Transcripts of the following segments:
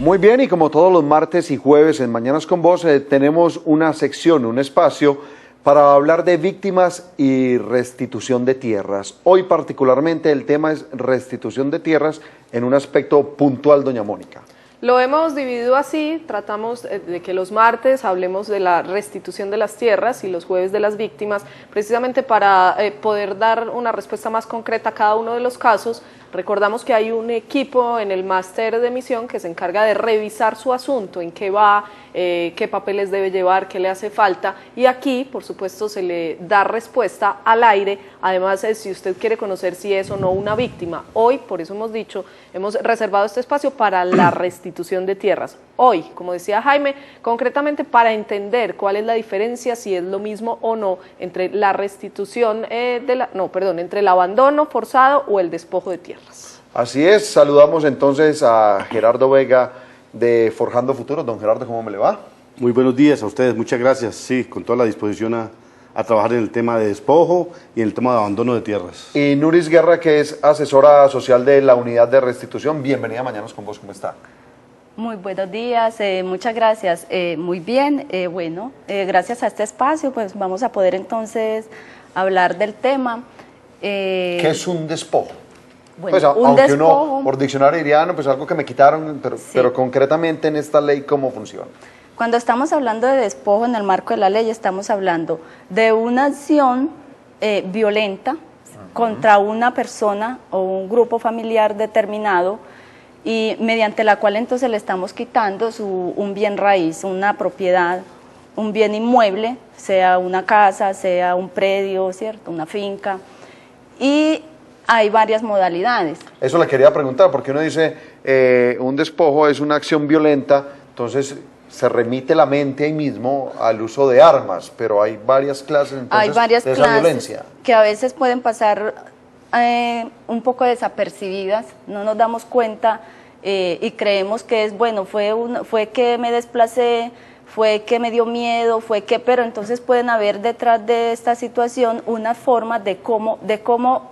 Muy bien, y como todos los martes y jueves en Mañanas con Vos, tenemos una sección, un espacio para hablar de víctimas y restitución de tierras. Hoy particularmente el tema es restitución de tierras en un aspecto puntual, doña Mónica. Lo hemos dividido así, tratamos de que los martes hablemos de la restitución de las tierras y los jueves de las víctimas, precisamente para poder dar una respuesta más concreta a cada uno de los casos. Recordamos que hay un equipo en el máster de misión que se encarga de revisar su asunto, en qué va, qué papeles debe llevar, qué le hace falta, y aquí, por supuesto, se le da respuesta al aire. Además, si usted quiere conocer si es o no una víctima, hoy, por eso hemos dicho, hemos reservado este espacio para la restitución de tierras. Hoy, como decía Jaime, concretamente para entender cuál es la diferencia, si es lo mismo o no, entre la restitución entre el abandono forzado o el despojo de tierras. Así es, saludamos entonces a Gerardo Vega de Forjando Futuro. Don Gerardo, ¿cómo me le va? Muy buenos días a ustedes, muchas gracias. Sí, con toda la disposición a trabajar en el tema de despojo y en el tema de abandono de tierras. Y Nuris Guerra, que es asesora social de la Unidad de Restitución. Bienvenida a Mañanas con Vos, ¿cómo está? Muy buenos días, muchas gracias. Muy bien, gracias a este espacio pues vamos a poder entonces hablar del tema. ¿Qué es un despojo? Bueno, pues aunque despojo, uno por diccionario diría, no, pues algo que me quitaron, pero concretamente en esta ley, ¿cómo funciona? Cuando estamos hablando de despojo en el marco de la ley, estamos hablando de una acción violenta contra una persona o un grupo familiar determinado, y mediante la cual entonces le estamos quitando un bien raíz, una propiedad, un bien inmueble, sea una casa, sea un predio, ¿cierto?, una finca, y hay varias modalidades. Eso le quería preguntar, porque uno dice, un despojo es una acción violenta, entonces se remite la mente ahí mismo al uso de armas, pero hay varias clases entonces, hay varias de esa clases violencia. Que a veces pueden pasar un poco desapercibidas, no nos damos cuenta y creemos que es, bueno, fue que me desplacé, fue que me dio miedo, pero entonces pueden haber detrás de esta situación una forma de cómo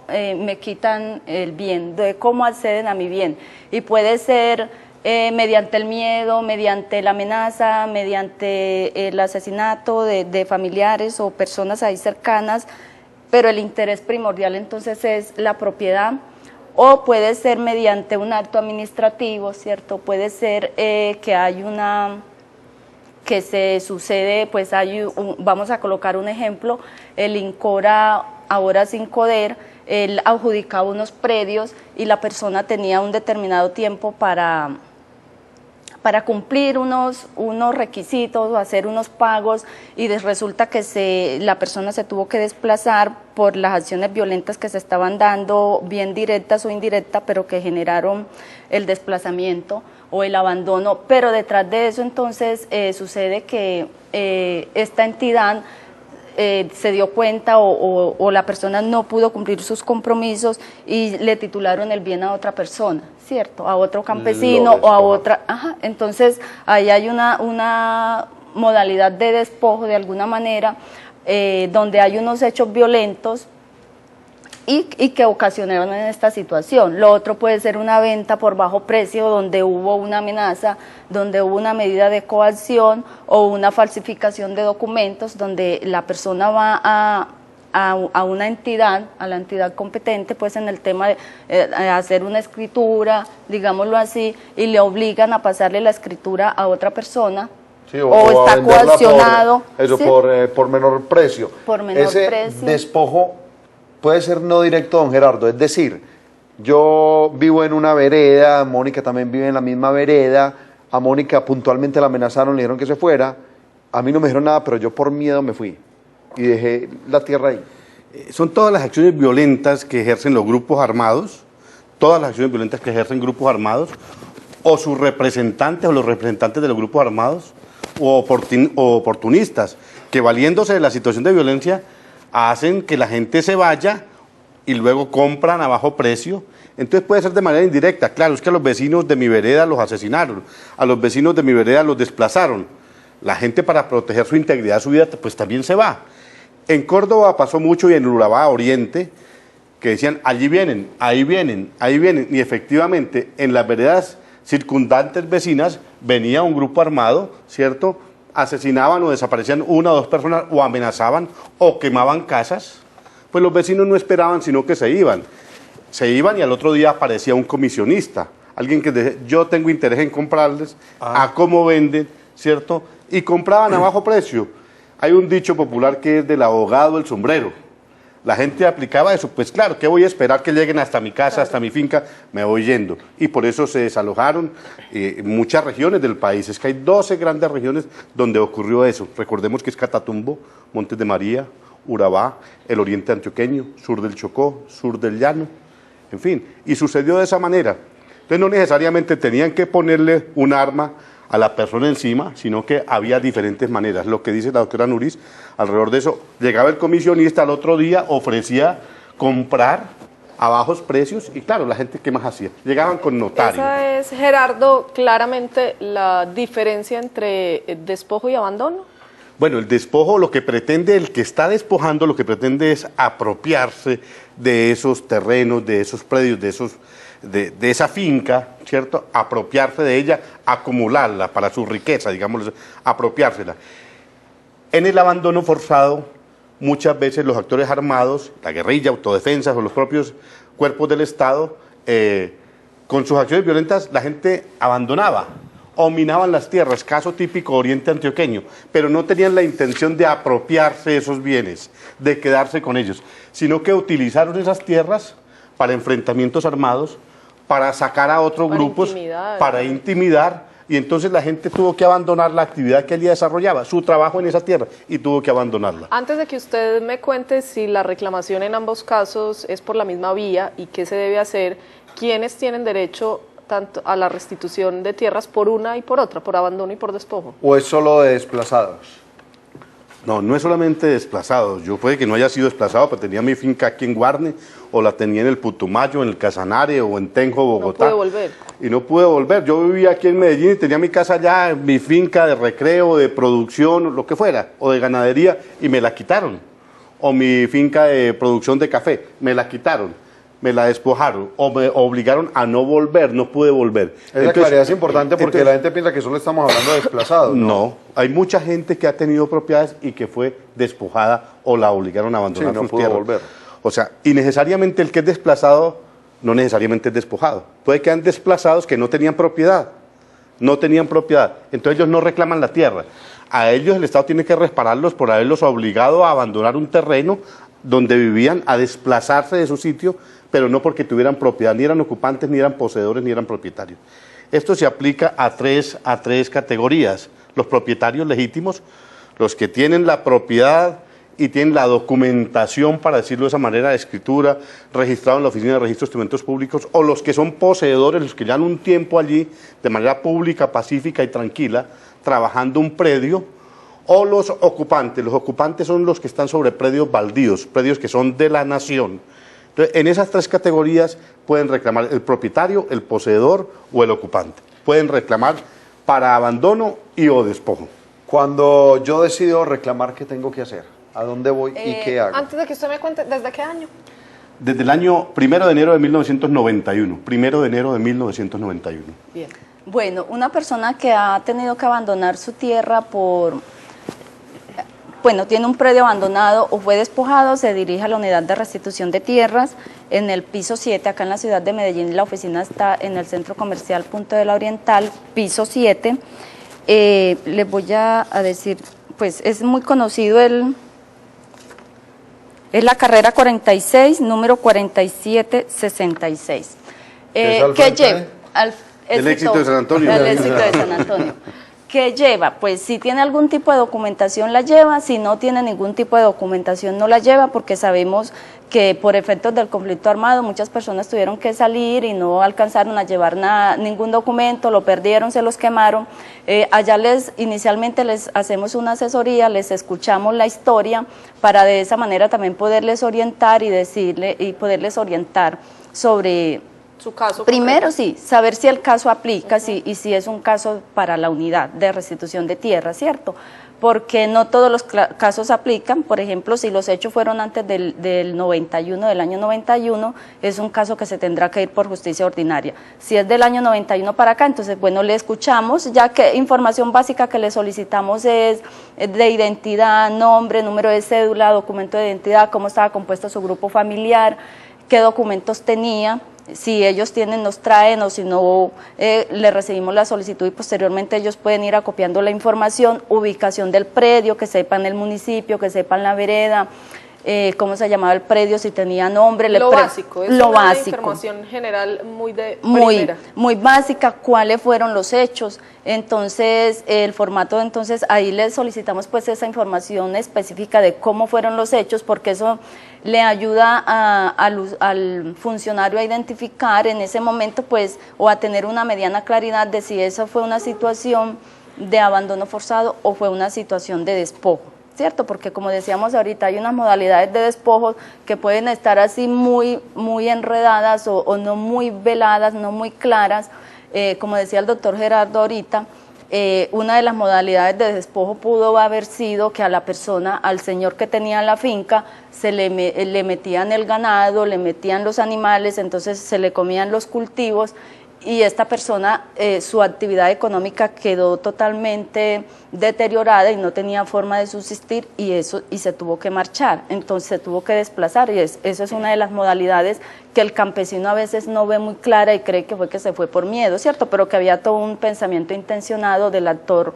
me quitan el bien, de cómo acceden a mi bien, y puede ser mediante el miedo, mediante la amenaza, mediante el asesinato de familiares o personas ahí cercanas, pero el interés primordial entonces es la propiedad. O puede ser mediante un acto administrativo, ¿cierto? Puede ser que se sucede, pues vamos a colocar un ejemplo, el INCORA, ahora SINCODER, él adjudicaba unos predios y la persona tenía un determinado tiempo para cumplir unos requisitos o hacer unos pagos, y resulta que la persona se tuvo que desplazar por las acciones violentas que se estaban dando, bien directas o indirectas, pero que generaron el desplazamiento o el abandono. Pero detrás de eso entonces sucede que esta entidad se dio cuenta o la persona no pudo cumplir sus compromisos y le titularon el bien a otra persona, ¿cierto? A otro campesino o a otra. Entonces ahí hay una modalidad de despojo de alguna manera, donde hay unos hechos violentos y que ocasionaron en esta situación. Lo otro puede ser una venta por bajo precio, donde hubo una amenaza, donde hubo una medida de coacción o una falsificación de documentos, donde la persona va a una entidad, a la entidad competente, pues en el tema de hacer una escritura, digámoslo así, y le obligan a pasarle la escritura a otra persona. Sí, o está coaccionado. ¿Sí? Por menor precio. Por menor precio. Ese despojo puede ser no directo, don Gerardo, es decir, yo vivo en una vereda, Mónica también vive en la misma vereda, a Mónica puntualmente la amenazaron, le dijeron que se fuera, a mí no me dijeron nada, pero yo por miedo me fui y dejé la tierra ahí. Son todas las acciones violentas que ejercen los grupos armados, todas las acciones violentas que ejercen grupos armados, o sus representantes o los representantes de los grupos armados, o oportunistas, que valiéndose de la situación de violencia, hacen que la gente se vaya y luego compran a bajo precio. Entonces puede ser de manera indirecta. Claro, es que a los vecinos de mi vereda los asesinaron, a los vecinos de mi vereda los desplazaron. La gente, para proteger su integridad, su vida, pues también se va. En Córdoba pasó mucho, y en Urabá Oriente, que decían, allí vienen, ahí vienen, ahí vienen, y efectivamente en las veredas circundantes vecinas, venía un grupo armado, ¿cierto? Asesinaban o desaparecían una o dos personas, o amenazaban, o quemaban casas. Pues los vecinos no esperaban, sino que se iban. Se iban y al otro día aparecía un comisionista, alguien que decía, yo tengo interés en comprarles, a cómo venden, ¿cierto? Y compraban a bajo precio. Hay un dicho popular que es del abogado el sombrero. La gente aplicaba eso, pues claro, ¿qué voy a esperar que lleguen hasta mi casa, hasta mi finca? Me voy yendo. Y por eso se desalojaron muchas regiones del país. Es que hay 12 grandes regiones donde ocurrió eso. Recordemos que es Catatumbo, Montes de María, Urabá, el oriente antioqueño, sur del Chocó, sur del Llano, en fin. Y sucedió de esa manera. Entonces no necesariamente tenían que ponerle un arma a la persona encima, sino que había diferentes maneras. Lo que dice la doctora Nuris, alrededor de eso, llegaba el comisionista al otro día, ofrecía comprar a bajos precios y claro, la gente, ¿qué más hacía? Llegaban con notario. Esa es, Gerardo, claramente la diferencia entre despojo y abandono. Bueno, el despojo, lo que pretende, el que está despojando, lo que pretende es apropiarse de esos terrenos, de esos predios, de esa finca, ¿cierto? Apropiarse de ella, acumularla para su riqueza, digamos, apropiársela. En el abandono forzado, muchas veces los actores armados, la guerrilla, autodefensas o los propios cuerpos del Estado, con sus acciones violentas, la gente abandonaba o minaban las tierras, caso típico oriente antioqueño, pero no tenían la intención de apropiarse de esos bienes, de quedarse con ellos, sino que utilizaron esas tierras para enfrentamientos armados, para sacar a otros grupos, para intimidar, y entonces la gente tuvo que abandonar la actividad que él ya desarrollaba, su trabajo en esa tierra, y tuvo que abandonarla. Antes de que usted me cuente si la reclamación en ambos casos es por la misma vía y qué se debe hacer, ¿quiénes tienen derecho tanto a la restitución de tierras por una y por otra, por abandono y por despojo? ¿O es solo de desplazados? No, no es solamente desplazados. Yo puede que no haya sido desplazado, pero tenía mi finca aquí en Guarne, o la tenía en el Putumayo, en el Casanare, o en Tenjo, Bogotá. No pude volver. Y no pude volver. Yo vivía aquí en Medellín y tenía mi casa allá, mi finca de recreo, de producción, lo que fuera, o de ganadería, y me la quitaron. O mi finca de producción de café, me la quitaron. Me la despojaron o me obligaron a no volver, no pude volver. Esa claridad es importante porque la gente piensa que solo estamos hablando de desplazados. No, hay mucha gente que ha tenido propiedades y que fue despojada o la obligaron a abandonar sus tierras. Volver. O sea, y necesariamente el que es desplazado no necesariamente es despojado. Puede que hayan desplazados que no tenían propiedad, entonces ellos no reclaman la tierra. A ellos el Estado tiene que repararlos por haberlos obligado a abandonar un terreno donde vivían, a desplazarse de su sitio, pero no porque tuvieran propiedad, ni eran ocupantes, ni eran poseedores, ni eran propietarios. Esto se aplica a tres categorías. Los propietarios legítimos, los que tienen la propiedad y tienen la documentación, para decirlo de esa manera, de escritura, registrado en la Oficina de Registros de Instrumentos Públicos, o los que son poseedores, los que llevan un tiempo allí, de manera pública, pacífica y tranquila, trabajando un predio, o los ocupantes. Los ocupantes son los que están sobre predios baldíos, predios que son de la nación. Entonces, en esas tres categorías pueden reclamar el propietario, el poseedor o el ocupante. Pueden reclamar para abandono y o despojo. Cuando yo decido reclamar, ¿qué tengo que hacer? ¿A dónde voy y qué hago? Antes de que usted me cuente, ¿desde qué año? Desde el año 1 de enero de 1991. 1 de enero de 1991. Bien. Bueno, una persona que ha tenido que abandonar su tierra tiene un predio abandonado o fue despojado, se dirige a la unidad de restitución de tierras en el piso 7, acá en la ciudad de Medellín. La oficina está en el centro comercial Punto de la Oriental, piso 7. Les voy a decir, pues es muy conocido es la carrera 46, número 4766. ¿Qué lleva? El éxito de San Antonio. El éxito de San Antonio. ¿Qué lleva? Pues si tiene algún tipo de documentación la lleva, si no tiene ningún tipo de documentación no la lleva, porque sabemos que por efectos del conflicto armado muchas personas tuvieron que salir y no alcanzaron a llevar ningún documento, lo perdieron, se los quemaron. Allá inicialmente les hacemos una asesoría, les escuchamos la historia para de esa manera también poderles orientar y poderles orientar sobre su caso. Primero, concreto. sí, saber si el caso aplica y si es un caso para la unidad de restitución de tierra, ¿cierto? Porque no todos los casos aplican. Por ejemplo, si los hechos fueron antes del 91, del año 91, es un caso que se tendrá que ir por justicia ordinaria. Si es del año 91 para acá, entonces, bueno, le escuchamos, ya que información básica que le solicitamos es de identidad, nombre, número de cédula, documento de identidad, cómo estaba compuesto su grupo familiar, qué documentos tenía. Si ellos tienen, nos traen, o si no, le recibimos la solicitud y posteriormente ellos pueden ir acopiando la información, ubicación del predio, que sepan el municipio, que sepan la vereda, cómo se llamaba el predio, si tenía nombre. Lo básico, es lo una básico. información general muy de primera. Muy básica, cuáles fueron los hechos. Entonces, el formato, entonces ahí le solicitamos pues esa información específica de cómo fueron los hechos, porque eso le ayuda al funcionario a identificar en ese momento pues, o a tener una mediana claridad de si esa fue una situación de abandono forzado o fue una situación de despojo, ¿cierto? Porque como decíamos ahorita, hay unas modalidades de despojo que pueden estar así muy enredadas o no muy veladas, no muy claras. Como decía el doctor Gerardo ahorita, una de las modalidades de despojo pudo haber sido que a la persona, al señor que tenía la finca, se le metían el ganado, le metían los animales, entonces se le comían los cultivos, y esta persona, su actividad económica quedó totalmente deteriorada y no tenía forma de subsistir, y se tuvo que marchar, entonces se tuvo que desplazar, y eso es una de las modalidades que el campesino a veces no ve muy clara y cree que fue que se fue por miedo, ¿cierto? Pero que había todo un pensamiento intencionado del actor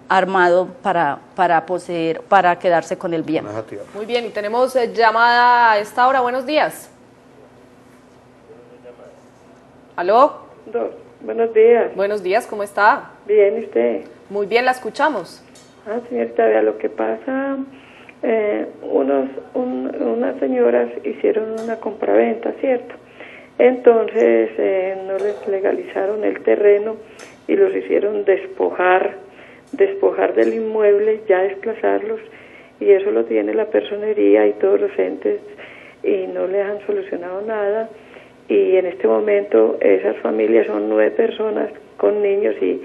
armado para poseer, para quedarse con el bien. Muy bien, y tenemos llamada a esta hora. Buenos días. ¿Aló? Buenos días. Buenos días, ¿cómo está? Bien, ¿y usted? Muy bien, la escuchamos. Señorita, vea, lo que pasa, unas señoras hicieron una compraventa, ¿cierto? Entonces no les legalizaron el terreno y los hicieron despojar del inmueble, ya desplazarlos, y eso lo tiene la personería y todos los entes, y no les han solucionado nada. Y en este momento esas familias son 9 personas con niños y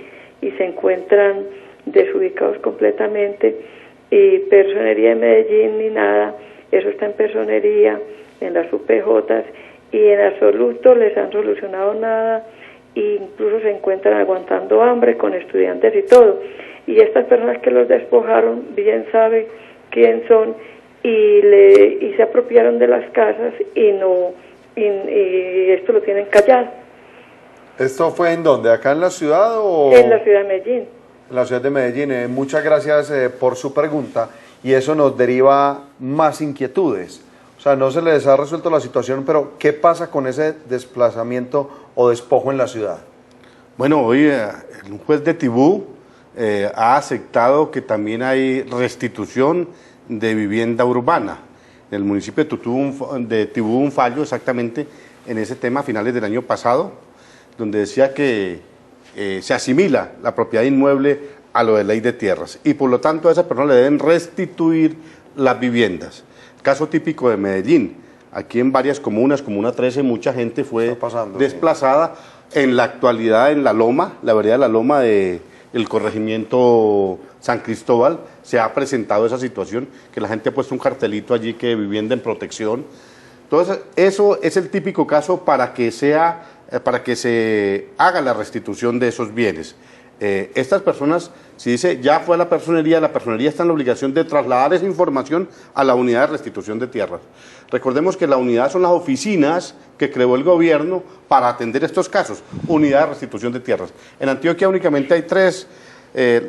se encuentran desubicados completamente, y personería de Medellín ni nada, eso está en personería, en las UPJs, y en absoluto les han solucionado nada, e incluso se encuentran aguantando hambre con estudiantes y todo. Y estas personas que los despojaron bien sabe quién son, y se apropiaron de las casas y esto lo tienen callado. ¿Esto fue en dónde? ¿Acá en la ciudad o...? En la ciudad de Medellín. En la ciudad de Medellín. Muchas gracias por su pregunta, y eso nos deriva más inquietudes. O sea, no se les ha resuelto la situación, pero ¿qué pasa con ese desplazamiento o despojo en la ciudad? Bueno, hoy un juez de Tibú ha aceptado que también hay restitución de vivienda urbana. En el municipio de Tibú un fallo exactamente en ese tema a finales del año pasado, donde decía que se asimila la propiedad inmueble a lo de ley de tierras, y por lo tanto a esa persona le deben restituir las viviendas. Caso típico de Medellín. Aquí en varias comunas, Comuna 13, mucha gente fue desplazada. Sí. En la actualidad en La Loma, la vereda de La Loma del corregimiento San Cristóbal, se ha presentado esa situación, que la gente ha puesto un cartelito allí que vivienda en protección. Entonces, eso es el típico caso para que se haga la restitución de esos bienes. Estas personas, si dice ya fue a la personería está en la obligación de trasladar esa información a la unidad de restitución de tierras. Recordemos que la unidad son las oficinas que creó el gobierno para atender estos casos, unidad de restitución de tierras. En Antioquia únicamente hay 3,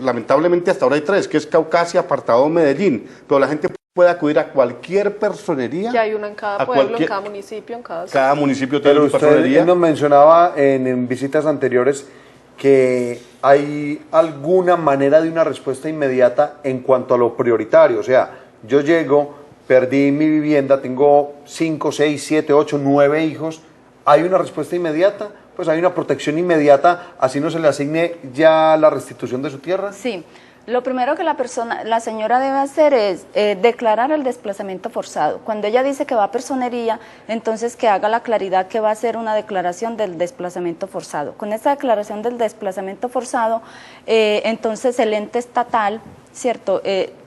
lamentablemente hasta ahora hay 3, que es Caucasia, Apartado, Medellín, pero la gente puede acudir a cualquier personería. Que hay una en cada pueblo, en cada municipio, en cada ciudad. Cada municipio tiene una personería. Usted nos mencionaba en visitas anteriores que hay alguna manera de una respuesta inmediata en cuanto a lo prioritario. O sea, yo llego, perdí mi vivienda, tengo 5, 6, 7, 8, 9 hijos, ¿hay una respuesta inmediata? Pues hay una protección inmediata, así no se le asigne ya la restitución de su tierra. Sí. Lo primero que la señora debe hacer es declarar el desplazamiento forzado. Cuando ella dice que va a personería, entonces que haga la claridad que va a hacer una declaración del desplazamiento forzado. Con esta declaración del desplazamiento forzado, entonces el ente estatal, ¿cierto?,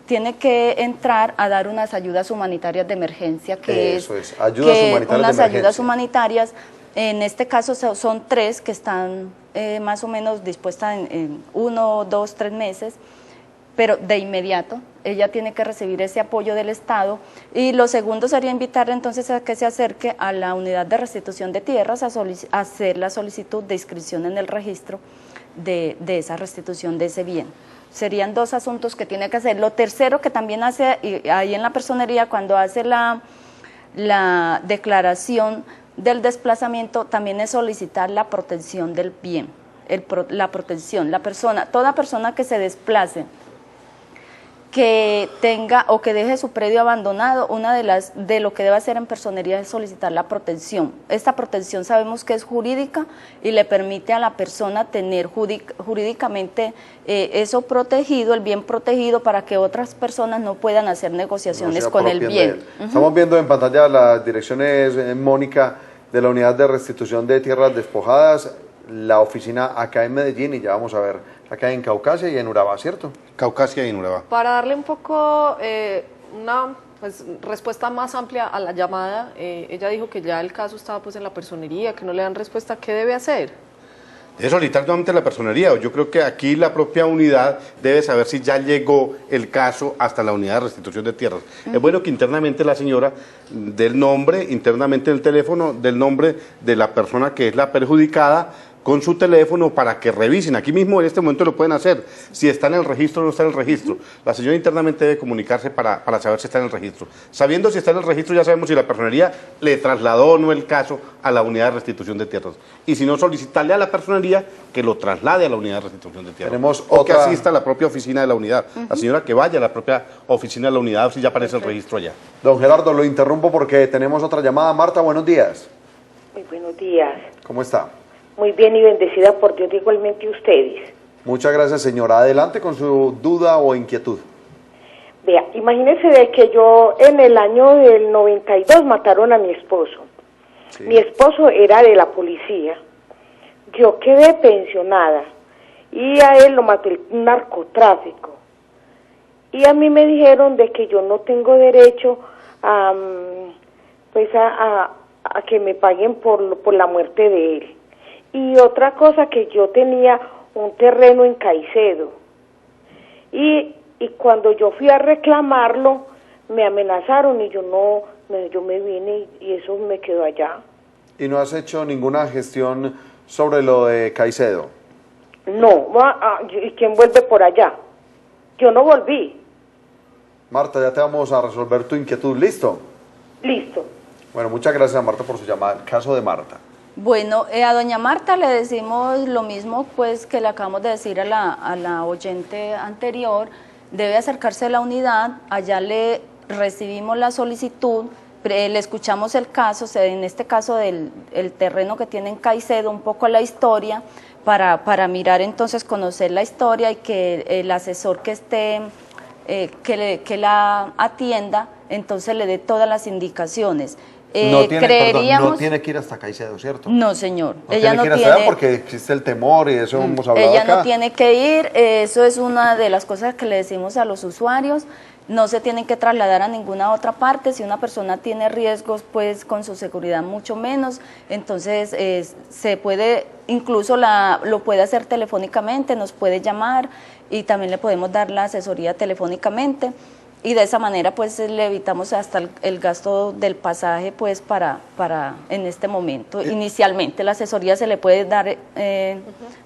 tiene que entrar a dar unas ayudas humanitarias de emergencia, ayudas humanitarias. En este caso son 3 que están más o menos dispuestas en 1, 2, 3 meses, pero de inmediato ella tiene que recibir ese apoyo del Estado. Y lo segundo sería invitarle entonces a que se acerque a la unidad de restitución de tierras a hacer la solicitud de inscripción en el registro de esa restitución de ese bien. Serían 2 asuntos que tiene que hacer. Lo tercero que también hace ahí en la personería, cuando hace la declaración del desplazamiento, también es solicitar la protección del bien, la protección. Toda persona que se desplace, que tenga o que deje su predio abandonado, de lo que debe hacer en personería es solicitar la protección. Esta protección sabemos que es jurídica y le permite a la persona tener jurídicamente eso protegido, el bien protegido, para que otras personas no puedan hacer negociaciones con el bien. Estamos viendo en pantalla las direcciones, Mónica, de la unidad de restitución de tierras despojadas, la oficina acá en Medellín, y ya vamos a ver acá en Caucasia y en Urabá, ¿cierto? Caucasia y en Urabá. Para darle un poco una respuesta más amplia a la llamada, ella dijo que ya el caso estaba pues en la personería, que no le dan respuesta. ¿Qué debe hacer? Debe solicitar nuevamente la personería. Yo creo que aquí la propia unidad debe saber si ya llegó el caso hasta la unidad de restitución de tierras. Es bueno que internamente la señora dé el nombre, internamente el teléfono, del nombre de la persona que es la perjudicada, con su teléfono, para que revisen. Aquí mismo en este momento lo pueden hacer, si está en el registro o no está en el registro. La señora internamente debe comunicarse para saber si está en el registro. Sabiendo si está en el registro, ya sabemos si la personería le trasladó o no el caso a la unidad de restitución de tierras. Y si no, solicitarle a la personería que lo traslade a la unidad de restitución de tierras. Tenemos o que asista a la propia oficina de la unidad. La señora que vaya a la propia oficina de la unidad, si ya aparece el registro allá. Don Gerardo, lo interrumpo porque tenemos otra llamada. Marta, buenos días. Muy buenos días. ¿Cómo está? Muy bien y bendecida por Dios, igualmente ustedes. Muchas gracias, señora. Adelante con su duda o inquietud. Vea, imagínese de que yo en el año del 92 mataron a mi esposo. Sí. Mi esposo era de la policía. Yo quedé pensionada y a él lo mató el narcotráfico. Y a mí me dijeron de que yo no tengo derecho a que me paguen por la muerte de él. Y otra cosa, que yo tenía un terreno en Caicedo. Y cuando yo fui a reclamarlo, me amenazaron y yo me vine y eso me quedó allá. ¿Y no has hecho ninguna gestión sobre lo de Caicedo? No, ¿y quién vuelve por allá? Yo no volví. Marta, ya te vamos a resolver tu inquietud, ¿listo? Listo. Bueno, muchas gracias, Marta, por su llamada. El caso de Marta. Bueno, a doña Marta le decimos lo mismo pues que le acabamos de decir a la oyente anterior. Debe acercarse a la unidad, allá le recibimos la solicitud, le escuchamos el caso, en este caso el terreno que tiene en Caicedo, un poco la historia, para mirar entonces, conocer la historia, y que el asesor que esté, que la atienda, entonces le dé todas las indicaciones. No tiene que ir hasta Caicedo, ¿cierto? No, señor. Ella no tiene que ir hasta allá porque existe el temor y eso hemos hablado ella acá. No tiene que ir, eso es una de las cosas que le decimos a los usuarios. No se tienen que trasladar a ninguna otra parte. Si una persona tiene riesgos, pues con su seguridad mucho menos. Entonces se puede, incluso lo puede hacer telefónicamente, nos puede llamar y también le podemos dar la asesoría telefónicamente. Y de esa manera pues le evitamos hasta el gasto del pasaje pues para en este momento. Inicialmente la asesoría se le puede dar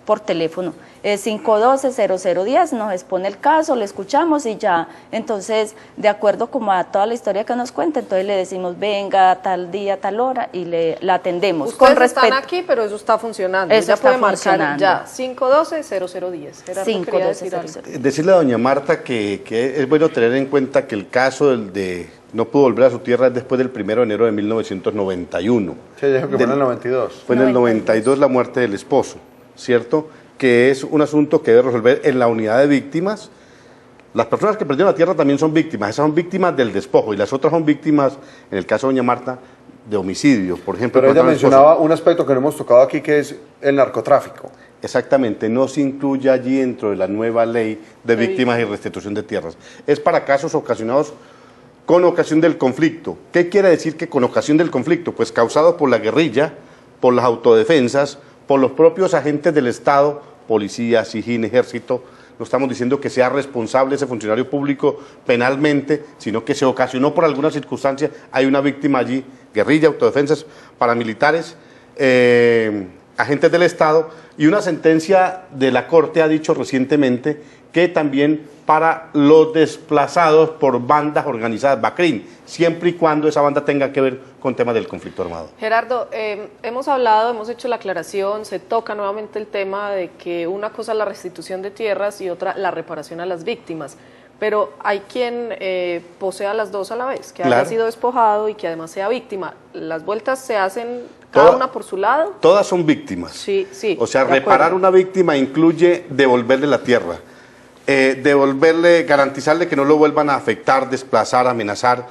por teléfono. 512-0010, nos expone el caso, le escuchamos y ya, entonces de acuerdo como a toda la historia que nos cuenta, entonces le decimos venga tal día, tal hora y la atendemos. Ustedes están aquí, pero eso está funcionando. Eso ya está puede marcar funcionando. Ya, 512-0010. Decirle a doña Marta que es bueno tener en cuenta que el caso de no pudo volver a su tierra es después del 1 de enero de 1991. Sí, dijo que fue en el 92. Fue en el 92 la muerte del esposo, ¿cierto? Que es un asunto que debe resolver en la unidad de víctimas, Las personas que perdieron la tierra también son víctimas, esas son víctimas del despojo y las otras son víctimas, en el caso de doña Marta, de homicidio, por ejemplo. Pero ella mataron al esposo. mencionaba un aspecto que no hemos tocado aquí, que es el narcotráfico. Exactamente, no se incluye allí dentro de la nueva ley de víctimas y restitución de tierras. Es para casos ocasionados con ocasión del conflicto. ¿Qué quiere decir que con ocasión del conflicto? Pues causados por la guerrilla, por las autodefensas, por los propios agentes del Estado, policía, SIJIN, ejército. No estamos diciendo que sea responsable ese funcionario público penalmente, sino que se ocasionó por alguna circunstancia, hay una víctima allí, guerrilla, autodefensas, paramilitares, agentes del Estado, y una sentencia de la Corte ha dicho recientemente que también para los desplazados por bandas organizadas, BACRIM, siempre y cuando esa banda tenga que ver con temas del conflicto armado. Gerardo, hemos hecho la aclaración, se toca nuevamente el tema de que una cosa es la restitución de tierras y otra la reparación a las víctimas, pero hay quien posea las dos a la vez, que haya sido despojado y que además sea víctima. ¿Las vueltas se hacen cada una por su lado? Todas son víctimas. Sí, sí. O sea, reparar una víctima incluye devolverle la tierra, garantizarle que no lo vuelvan a afectar, desplazar, amenazar,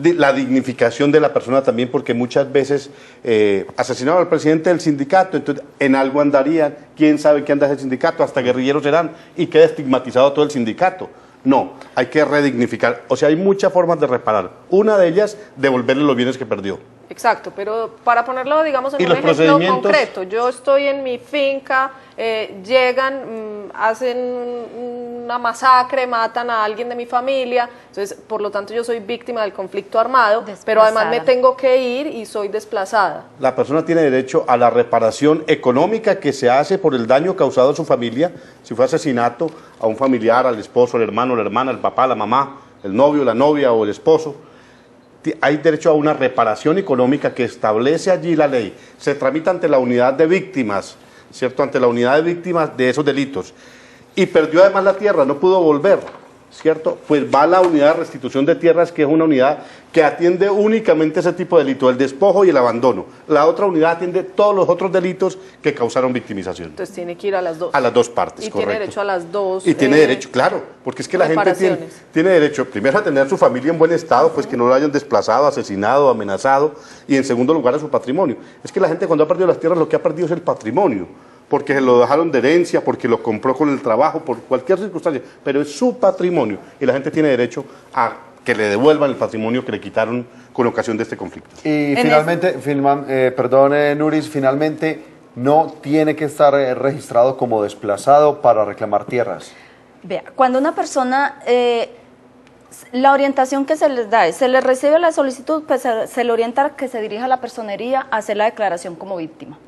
la dignificación de la persona también, porque muchas veces asesinaron al presidente del sindicato, entonces en algo andarían, quién sabe qué anda ese sindicato, hasta guerrilleros serán, y queda estigmatizado todo el sindicato. No, hay que redignificar, o sea, hay muchas formas de reparar, una de ellas, devolverle los bienes que perdió. Exacto, pero para ponerlo, digamos, en un ejemplo concreto, yo estoy en mi finca, llegan, hacen una masacre, matan a alguien de mi familia, entonces, por lo tanto, yo soy víctima del conflicto armado, pero además me tengo que ir y soy desplazada. La persona tiene derecho a la reparación económica que se hace por el daño causado a su familia, si fue asesinato a un familiar, al esposo, al hermano, la hermana, el papá, la mamá, el novio, la novia o el esposo. Hay derecho a una reparación económica que establece allí la ley. Se tramita ante la unidad de víctimas, ¿cierto? Ante la unidad de víctimas de esos delitos. Y perdió además la tierra, no pudo volver, ¿cierto? Pues va a la unidad de restitución de tierras, que es una unidad que atiende únicamente ese tipo de delito, el despojo y el abandono. La otra unidad atiende todos los otros delitos que causaron victimización. Entonces tiene que ir a las dos. A las dos partes, correcto. Y tiene derecho a las dos. Y tiene derecho, claro, porque es que la gente tiene derecho, primero, a tener a su familia en buen estado, pues que no lo hayan desplazado, asesinado, amenazado, y en segundo lugar a su patrimonio. Es que la gente cuando ha perdido las tierras lo que ha perdido es el patrimonio, porque se lo dejaron de herencia, porque lo compró con el trabajo, por cualquier circunstancia, pero es su patrimonio y la gente tiene derecho a que le devuelvan el patrimonio que le quitaron con ocasión de este conflicto. Y finalmente, Nuris, finalmente no tiene que estar registrado como desplazado para reclamar tierras. Vea, cuando una persona, la orientación que se les da es, se les recibe la solicitud, pues se le orienta a que se dirija a la personería a hacer la declaración como víctima.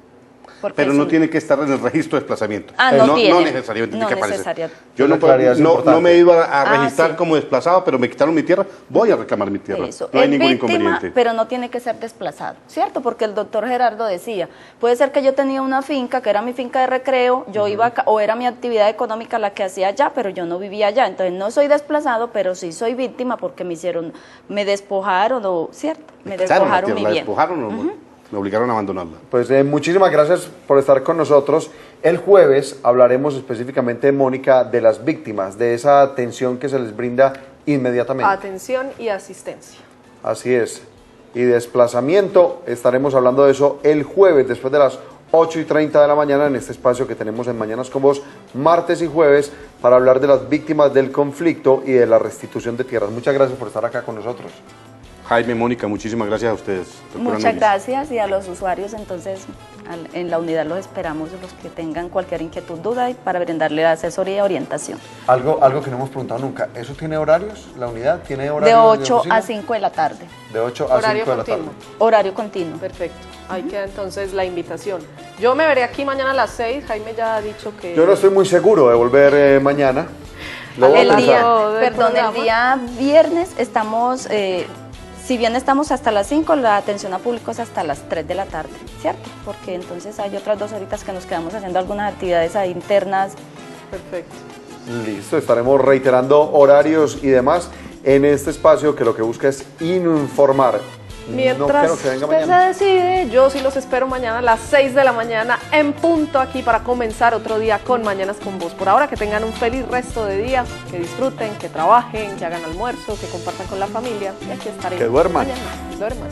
Pero no tiene que estar en el registro de desplazamiento. No tiene. No necesariamente tiene que aparecer. Yo no me iba a registrar como desplazado, pero me quitaron mi tierra, voy a reclamar mi tierra. Eso. No hay ningún víctima, inconveniente. Pero no tiene que ser desplazado, ¿cierto? Porque el doctor Gerardo decía, puede ser que yo tenía una finca, que era mi finca de recreo, yo iba acá, o era mi actividad económica la que hacía allá, pero yo no vivía allá. Entonces no soy desplazado, pero sí soy víctima porque me despojaron, ¿cierto? Me despojaron mi bien. ¿La despojaron o me obligaron a abandonarla? Pues muchísimas gracias por estar con nosotros. El jueves hablaremos específicamente, Mónica, de las víctimas, de esa atención que se les brinda inmediatamente. Atención y asistencia. Así es. Y desplazamiento, estaremos hablando de eso el jueves, después de las 8:30 de la mañana, en este espacio que tenemos en Mañanas con Vos, martes y jueves, para hablar de las víctimas del conflicto y de la restitución de tierras. Muchas gracias por estar acá con nosotros. Jaime, Mónica, muchísimas gracias a ustedes. Muchas gracias, y a los usuarios, entonces, en la unidad los esperamos, los que tengan cualquier inquietud, duda, y para brindarle asesoría y orientación. Algo que no hemos preguntado nunca, ¿eso tiene horarios? ¿La unidad tiene horarios? De 8 a 5 de la tarde. De 8 a 5 de la tarde. Horario continuo. Perfecto. Ahí queda entonces la invitación. Yo me veré aquí mañana a las 6, Jaime ya ha dicho que... Yo no estoy muy seguro de volver mañana. El día viernes estamos... si bien estamos hasta las 5, la atención a público es hasta las 3 de la tarde, ¿cierto? Porque entonces hay otras 2 horitas que nos quedamos haciendo algunas actividades ahí internas. Perfecto. Listo, estaremos reiterando horarios y demás en este espacio que lo que busca es informar Mientras creo que venga usted mañana. se decide, yo sí los espero mañana a las 6 de la mañana en punto aquí para comenzar otro día con Mañanas con Vos. Por ahora que tengan un feliz resto de día, que disfruten, que trabajen, que hagan almuerzo, que compartan con la familia y aquí estaré. Que duerman. Mañana. Que duerman.